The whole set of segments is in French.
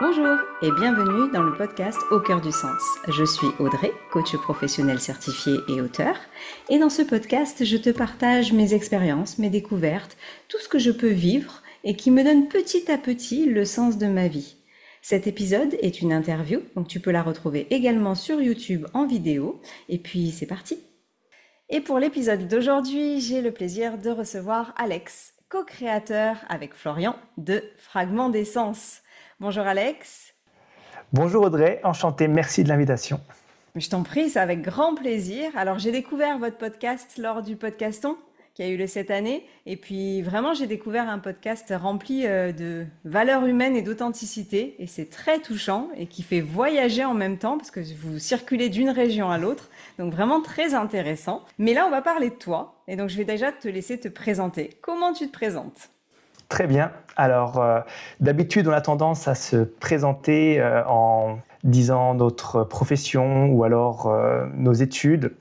Bonjour et bienvenue dans le podcast Au cœur du sens. Je suis Audrey, coach professionnel certifié et auteur. Et dans ce podcast, je te partage mes expériences, mes découvertes, tout ce que je peux vivre et qui me donne petit à petit le sens de ma vie. Cet épisode est une interview, donc tu peux la retrouver également sur YouTube en vidéo. Et puis c'est parti. Et pour l'épisode d'aujourd'hui, j'ai le plaisir de recevoir Alex, co-créateur avec Florian de Fragments d'essence. Bonjour Alex. Bonjour Audrey, enchanté, merci de l'invitation. Je t'en prie, c'est avec grand plaisir. Alors j'ai découvert votre podcast lors du podcaston qui a eu lieu cette année. Et puis vraiment, j'ai découvert un podcast rempli de valeurs humaines et d'authenticité. Et c'est très touchant et qui fait voyager en même temps parce que vous circulez d'une région à l'autre. Donc vraiment très intéressant. Mais là, on va parler de toi. Et donc je vais déjà te laisser te présenter. Comment tu te présentes ? Très bien. Alors, d'habitude, on a tendance à se présenter en disant notre profession ou alors nos études.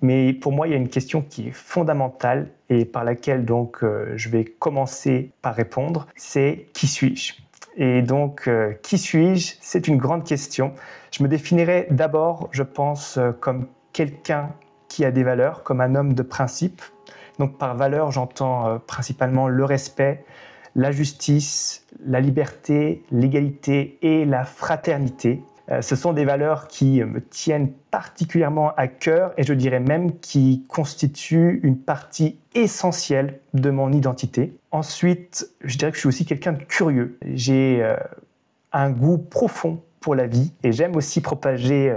Mais pour moi, il y a une question qui est fondamentale et par laquelle donc je vais commencer par répondre, c'est qui suis-je ? Et donc, qui suis-je ? C'est une grande question. Je me définirais d'abord, je pense, comme quelqu'un qui a des valeurs, comme un homme de principe. Donc par valeur, j'entends principalement le respect, la justice, la liberté, l'égalité et la fraternité. Ce sont des valeurs qui me tiennent particulièrement à cœur et je dirais même qui constituent une partie essentielle de mon identité. Ensuite, je dirais que je suis aussi quelqu'un de curieux. J'ai un goût profond pour la vie et j'aime aussi propager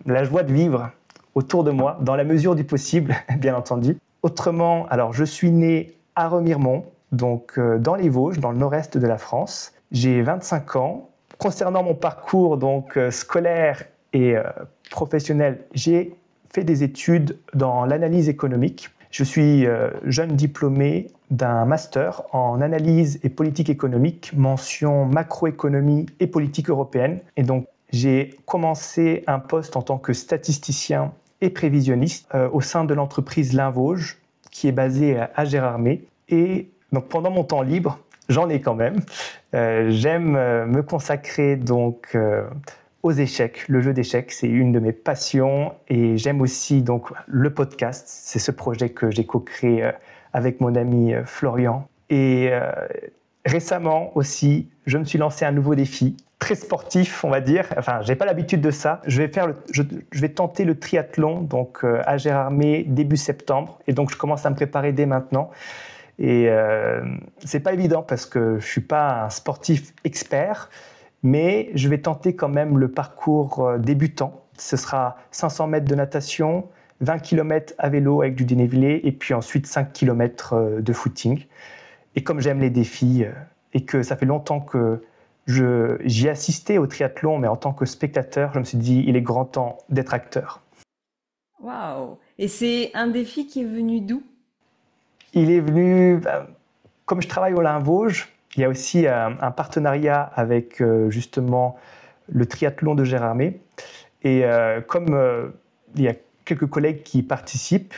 la joie de vivre autour de moi, dans la mesure du possible, bien entendu. Autrement, alors je suis né à Remiremont, donc dans les Vosges, dans le nord-est de la France. J'ai 25 ans. Concernant mon parcours donc scolaire et professionnel, j'ai fait des études dans l'analyse économique. Je suis jeune diplômé d'un master en analyse et politique économique, mention macroéconomie et politique européenne. Et donc j'ai commencé un poste en tant que statisticien et prévisionniste au sein de l'entreprise Linvosges, qui est basée à Gérardmer. Et donc pendant mon temps libre, j'en ai quand même, j'aime me consacrer donc aux échecs. Le jeu d'échecs, c'est une de mes passions et j'aime aussi donc le podcast. C'est ce projet que j'ai co-créé avec mon ami Florian. Et récemment aussi, je me suis lancé un nouveau défi, très sportif, on va dire. Enfin, j'ai pas l'habitude de ça. Je vais tenter le triathlon donc à Gérardmer début septembre. Et donc, je commence à me préparer dès maintenant. Et c'est pas évident parce que je suis pas un sportif expert, mais je vais tenter quand même le parcours débutant. Ce sera 500 mètres de natation, 20 km à vélo avec du dénivelé et puis ensuite 5 km de footing. Et comme j'aime les défis et que ça fait longtemps que j'y ai assisté au triathlon, mais en tant que spectateur, je me suis dit, il est grand temps d'être acteur. Waouh ! Et c'est un défi qui est venu d'où ? Il est venu, comme je travaille au Linvosges, il y a aussi un partenariat avec justement le triathlon de Gérardmer. Et comme il y a quelques collègues qui participent,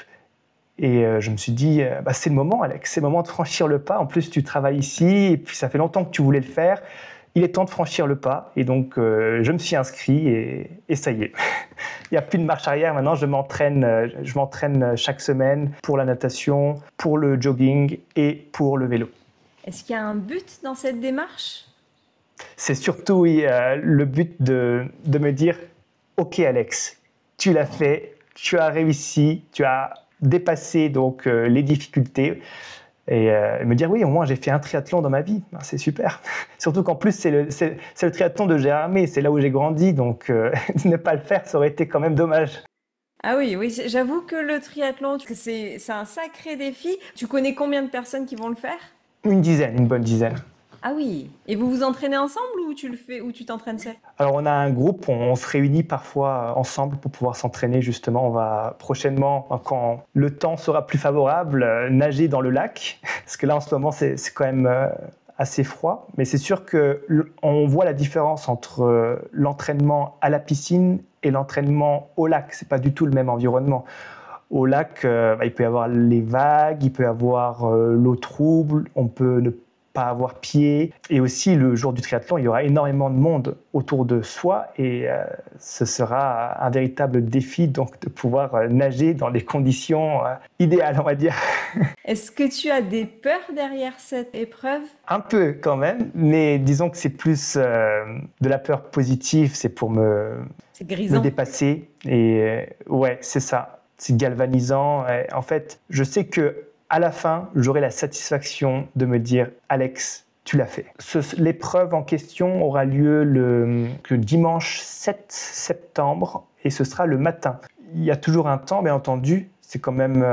et je me suis dit, c'est le moment Alex, c'est le moment de franchir le pas. En plus, tu travailles ici et puis ça fait longtemps que tu voulais le faire. Il est temps de franchir le pas. Et donc, je me suis inscrit et ça y est. Il n'y a plus de marche arrière. Maintenant, je m'entraîne chaque semaine pour la natation, pour le jogging et pour le vélo. Est-ce qu'il y a un but dans cette démarche ? C'est surtout le but de me dire, OK Alex, tu l'as fait, tu as réussi, tu as dépassé donc les difficultés et me dire oui, au moins j'ai fait un triathlon dans ma vie, c'est super. Surtout qu'en plus c'est le triathlon de Gérardmer, c'est là où j'ai grandi, donc ne pas le faire, ça aurait été quand même dommage. Ah oui, j'avoue que le triathlon, c'est un sacré défi. Tu connais combien de personnes qui vont le faire ? Une bonne dizaine. Ah oui, et vous vous entraînez ensemble ou tu le fais ou tu t'entraînes seul ? Alors on a un groupe, on se réunit parfois ensemble pour pouvoir s'entraîner justement. On va prochainement, quand le temps sera plus favorable, nager dans le lac. Parce que là en ce moment c'est quand même assez froid. Mais c'est sûr qu'on voit la différence entre l'entraînement à la piscine et l'entraînement au lac. C'est pas du tout le même environnement. Au lac, il peut y avoir les vagues, il peut y avoir l'eau trouble, on peut ne pas avoir pied. Et aussi, le jour du triathlon, il y aura énormément de monde autour de soi et ce sera un véritable défi donc, de pouvoir nager dans des conditions idéales, on va dire. Est-ce que tu as des peurs derrière cette épreuve? Un peu quand même, mais disons que c'est plus de la peur positive, c'est pour me dépasser. Et ouais, c'est ça. C'est galvanisant. Et en fait, je sais que à la fin, j'aurai la satisfaction de me dire « Alex, tu l'as fait ». L'épreuve en question aura lieu le dimanche 7 septembre et ce sera le matin. Il y a toujours un temps, bien entendu. C'est quand même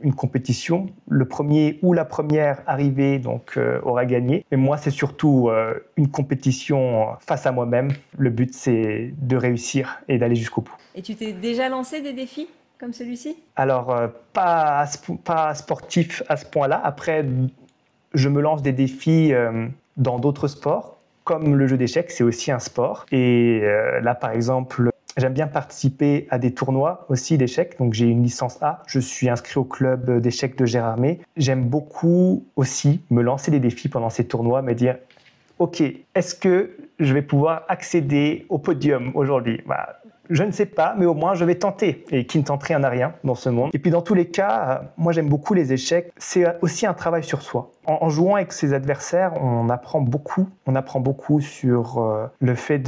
une compétition. Le premier ou la première arrivée donc, aura gagné. Et moi, c'est surtout une compétition face à moi-même. Le but, c'est de réussir et d'aller jusqu'au bout. Et tu t'es déjà lancé des défis comme celui-ci? Alors, pas sportif à ce point-là. Après, je me lance des défis dans d'autres sports, comme le jeu d'échecs, c'est aussi un sport. Et là, par exemple, j'aime bien participer à des tournois aussi d'échecs. Donc, j'ai une licence A. Je suis inscrit au club d'échecs de Gérardmer. J'aime beaucoup aussi me lancer des défis pendant ces tournois, me dire « Ok, est-ce que je vais pouvoir accéder au podium aujourd'hui ?» Je ne sais pas, mais au moins je vais tenter. Et qui ne tente rien n'a rien dans ce monde. Et puis dans tous les cas, moi j'aime beaucoup les échecs. C'est aussi un travail sur soi. En jouant avec ses adversaires, on apprend beaucoup. On apprend beaucoup sur le fait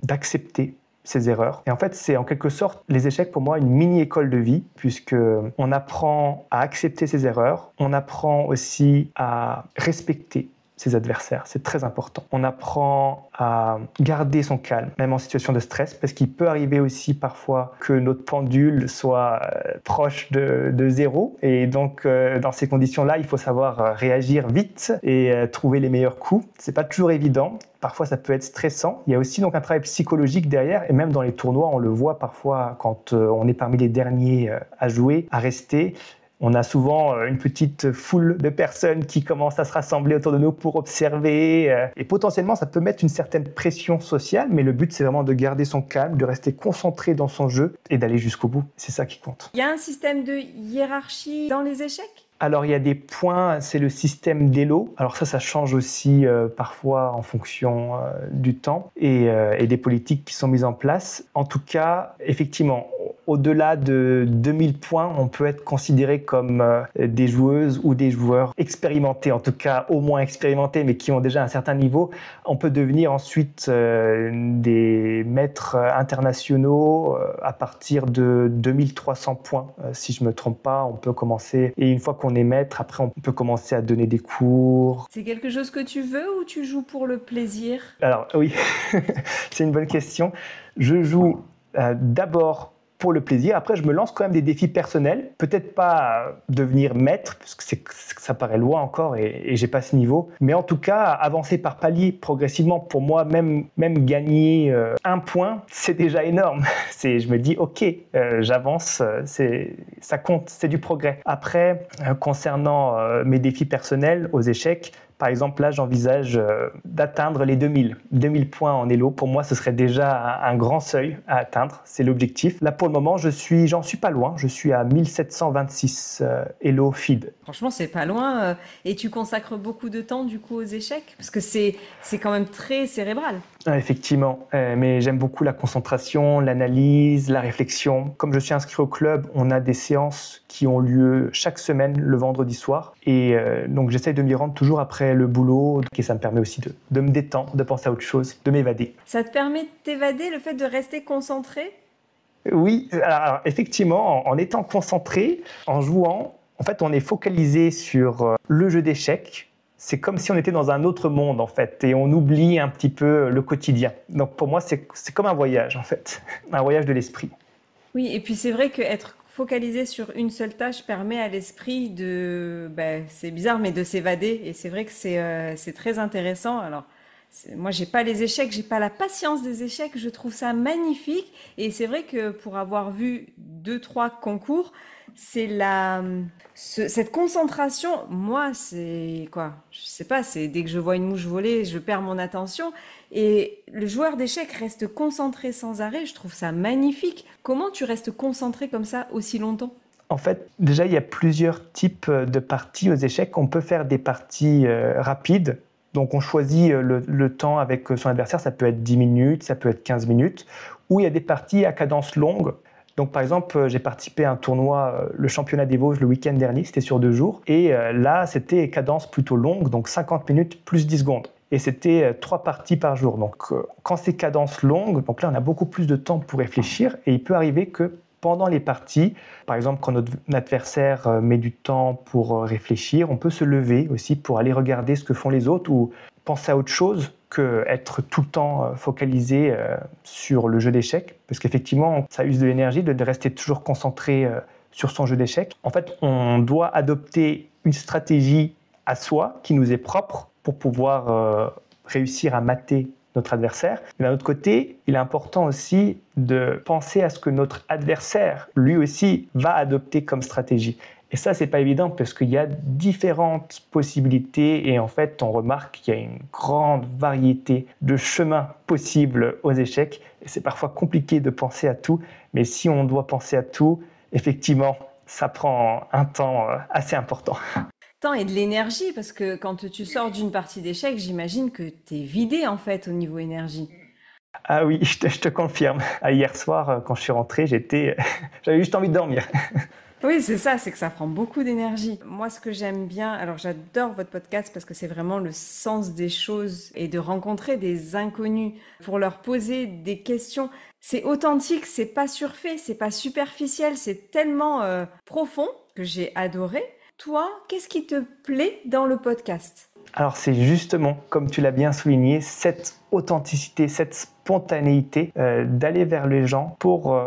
d'accepter ses erreurs. Et en fait, c'est en quelque sorte, les échecs pour moi, une mini-école de vie, puisqu'on apprend à accepter ses erreurs. On apprend aussi à respecter ses adversaires, c'est très important. On apprend à garder son calme, même en situation de stress, parce qu'il peut arriver aussi parfois que notre pendule soit proche de zéro. Et donc, dans ces conditions-là, il faut savoir réagir vite et trouver les meilleurs coups. C'est pas toujours évident. Parfois, ça peut être stressant. Il y a aussi donc un travail psychologique derrière, et même dans les tournois, on le voit parfois quand on est parmi les derniers à jouer, à rester. On a souvent une petite foule de personnes qui commencent à se rassembler autour de nous pour observer. Et potentiellement, ça peut mettre une certaine pression sociale, mais le but, c'est vraiment de garder son calme, de rester concentré dans son jeu et d'aller jusqu'au bout. C'est ça qui compte. Il y a un système de hiérarchie dans les échecs ? Alors, il y a des points, c'est le système d'Elo. Alors ça change aussi parfois en fonction du temps et des politiques qui sont mises en place. En tout cas, effectivement, au-delà de 2000 points, on peut être considéré comme des joueuses ou des joueurs expérimentés, en tout cas au moins expérimentés, mais qui ont déjà un certain niveau. On peut devenir ensuite des maîtres internationaux à partir de 2300 points. Si je ne me trompe pas, on peut commencer. Et une fois qu'on est maître, après on peut commencer à donner des cours. C'est quelque chose que tu veux ou tu joues pour le plaisir ? Alors oui, c'est une bonne question. Je joue d'abord pour le plaisir. Après, je me lance quand même des défis personnels. Peut-être pas devenir maître, parce que ça paraît loin encore et j'ai pas ce niveau. Mais en tout cas, avancer par palier progressivement. Pour moi, même gagner un point, c'est déjà énorme. Je me dis, ok, j'avance, ça compte, c'est du progrès. Après, concernant mes défis personnels aux échecs, par exemple, là, j'envisage d'atteindre les 2000 points en Elo. Pour moi, ce serait déjà un grand seuil à atteindre. C'est l'objectif. Là, pour le moment, j'en suis pas loin. Je suis à 1726 Elo feed. Franchement, c'est pas loin. Et tu consacres beaucoup de temps, du coup, aux échecs ? Parce que c'est quand même très cérébral. Effectivement, mais j'aime beaucoup la concentration, l'analyse, la réflexion. Comme je suis inscrit au club, on a des séances qui ont lieu chaque semaine le vendredi soir. Et donc, j'essaye de m'y rendre toujours après le boulot. Et ça me permet aussi de me détendre, de penser à autre chose, de m'évader. Ça te permet de t'évader, le fait de rester concentré ? Oui, alors, effectivement, en étant concentré, en jouant, en fait, on est focalisé sur le jeu d'échecs. C'est comme si on était dans un autre monde, en fait, et on oublie un petit peu le quotidien. Donc, pour moi, c'est comme un voyage, en fait, un voyage de l'esprit. Oui, et puis c'est vrai qu'être focalisé sur une seule tâche permet à l'esprit c'est bizarre, mais de s'évader. Et c'est vrai que c'est très intéressant. Alors, moi, j'ai pas les échecs, j'ai pas la patience des échecs. Je trouve ça magnifique. Et c'est vrai que pour avoir vu 2-3 concours, cette concentration, moi, c'est quoi? Je sais pas, c'est dès que je vois une mouche voler, je perds mon attention. Et le joueur d'échecs reste concentré sans arrêt. Je trouve ça magnifique. Comment tu restes concentré comme ça aussi longtemps? En fait, déjà, il y a plusieurs types de parties aux échecs. On peut faire des parties rapides, Donc on choisit le temps avec son adversaire, ça peut être 10 minutes, ça peut être 15 minutes, ou il y a des parties à cadence longue. Donc par exemple, j'ai participé à un tournoi, le championnat des Vosges le week-end dernier, c'était sur 2 jours, et là c'était cadence plutôt longue, donc 50 minutes plus 10 secondes. Et c'était 3 parties par jour. Donc quand c'est cadence longue, donc là on a beaucoup plus de temps pour réfléchir, et il peut arriver que pendant les parties, par exemple quand notre adversaire met du temps pour réfléchir, on peut se lever aussi pour aller regarder ce que font les autres ou penser à autre chose qu'être tout le temps focalisé sur le jeu d'échecs. Parce qu'effectivement, ça use de l'énergie de rester toujours concentré sur son jeu d'échecs. En fait, on doit adopter une stratégie à soi qui nous est propre pour pouvoir réussir à mater notre adversaire. Mais d'un autre côté, il est important aussi de penser à ce que notre adversaire, lui aussi, va adopter comme stratégie. Et ça, c'est pas évident parce qu'il y a différentes possibilités et en fait, on remarque qu'il y a une grande variété de chemins possibles aux échecs et c'est parfois compliqué de penser à tout, mais si on doit penser à tout, effectivement, ça prend un temps assez important. Temps et de l'énergie, parce que quand tu sors d'une partie d'échecs, j'imagine que tu es vidé en fait au niveau énergie. Ah oui, je te confirme. Hier soir, quand je suis rentré, j'avais juste envie de dormir. Oui, c'est ça, c'est que ça prend beaucoup d'énergie. Moi, ce que j'aime bien, alors j'adore votre podcast parce que c'est vraiment le sens des choses et de rencontrer des inconnus pour leur poser des questions. C'est authentique, c'est pas surfait, c'est pas superficiel, c'est tellement profond que j'ai adoré. Toi, qu'est-ce qui te plaît dans le podcast? Alors c'est justement, comme tu l'as bien souligné, cette authenticité, cette spontanéité d'aller vers les gens pour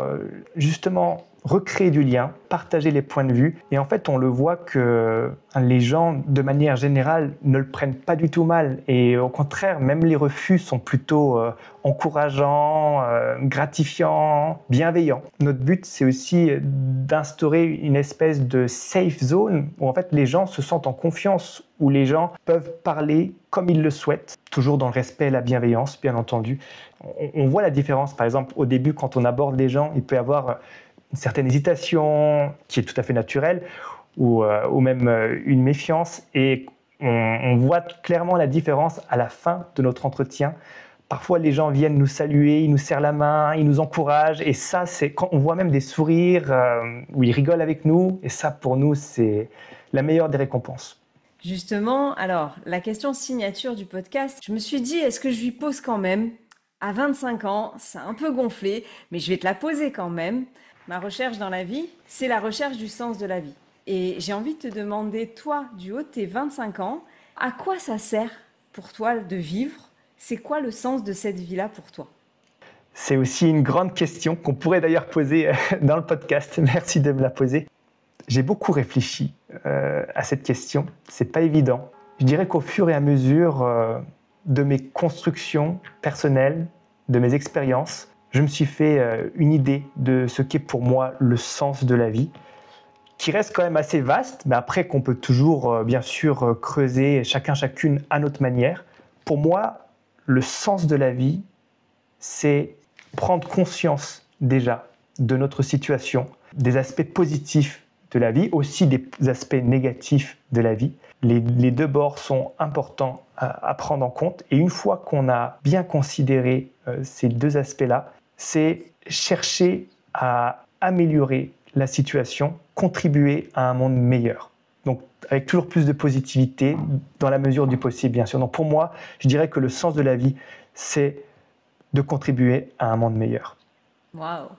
justement recréer du lien, partager les points de vue. Et en fait, on le voit que les gens, de manière générale, ne le prennent pas du tout mal. Et au contraire, même les refus sont plutôt encourageants, gratifiants, bienveillants. Notre but, c'est aussi d'instaurer une espèce de safe zone où en fait les gens se sentent en confiance, où les gens peuvent parler comme ils le souhaitent, toujours dans le respect et la bienveillance, bien entendu. On voit la différence, par exemple, au début, quand on aborde les gens, il peut y avoir une certaine hésitation qui est tout à fait naturelle, ou même une méfiance, et on voit clairement la différence à la fin de notre entretien. Parfois, les gens viennent nous saluer, ils nous serrent la main, ils nous encouragent, et ça, c'est quand on voit même des sourires où ils rigolent avec nous, et ça, pour nous, c'est la meilleure des récompenses. Justement, alors, la question signature du podcast, je me suis dit, est-ce que je lui pose quand même? À 25 ans, c'est un peu gonflé, mais je vais te la poser quand même. Ma recherche dans la vie, c'est la recherche du sens de la vie. Et j'ai envie de te demander, toi, du haut de tes 25 ans, à quoi ça sert pour toi de vivre? C'est quoi le sens de cette vie-là pour toi? C'est aussi une grande question qu'on pourrait d'ailleurs poser dans le podcast. Merci de me la poser. J'ai beaucoup réfléchi à cette question. C'est pas évident. Je dirais qu'au fur et à mesure de mes constructions personnelles, de mes expériences, je me suis fait une idée de ce qu'est pour moi le sens de la vie, qui reste quand même assez vaste, mais après qu'on peut toujours, bien sûr, creuser chacune à notre manière. Pour moi, le sens de la vie, c'est prendre conscience déjà de notre situation, des aspects positifs de la vie, aussi des aspects négatifs de la vie. Les deux bords sont importants à prendre en compte. Et une fois qu'on a bien considéré ces deux aspects-là, c'est chercher à améliorer la situation, contribuer à un monde meilleur. Donc, avec toujours plus de positivité, dans la mesure du possible, bien sûr. Donc, pour moi, je dirais que le sens de la vie, c'est de contribuer à un monde meilleur. Waouh!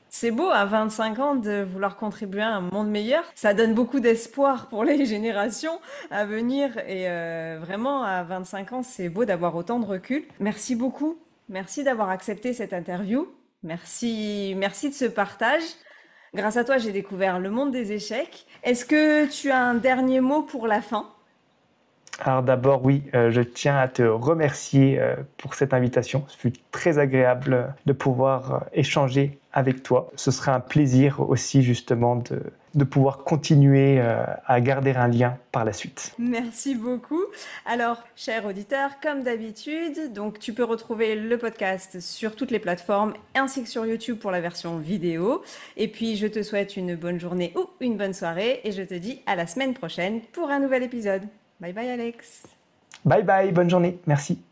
C'est beau à 25 ans de vouloir contribuer à un monde meilleur. Ça donne beaucoup d'espoir pour les générations à venir. Et vraiment, à 25 ans, c'est beau d'avoir autant de recul. Merci beaucoup. Merci d'avoir accepté cette interview. Merci de ce partage. Grâce à toi, j'ai découvert le monde des échecs. Est-ce que tu as un dernier mot pour la fin? Alors d'abord, oui, je tiens à te remercier pour cette invitation. Ce fut très agréable de pouvoir échanger avec toi. Ce serait un plaisir aussi justement de pouvoir continuer à garder un lien par la suite. Merci beaucoup. Alors, chers auditeurs, comme d'habitude, donc tu peux retrouver le podcast sur toutes les plateformes ainsi que sur YouTube pour la version vidéo. Et puis, je te souhaite une bonne journée ou une bonne soirée et je te dis à la semaine prochaine pour un nouvel épisode. Bye bye Alex. Bye bye, bonne journée, merci.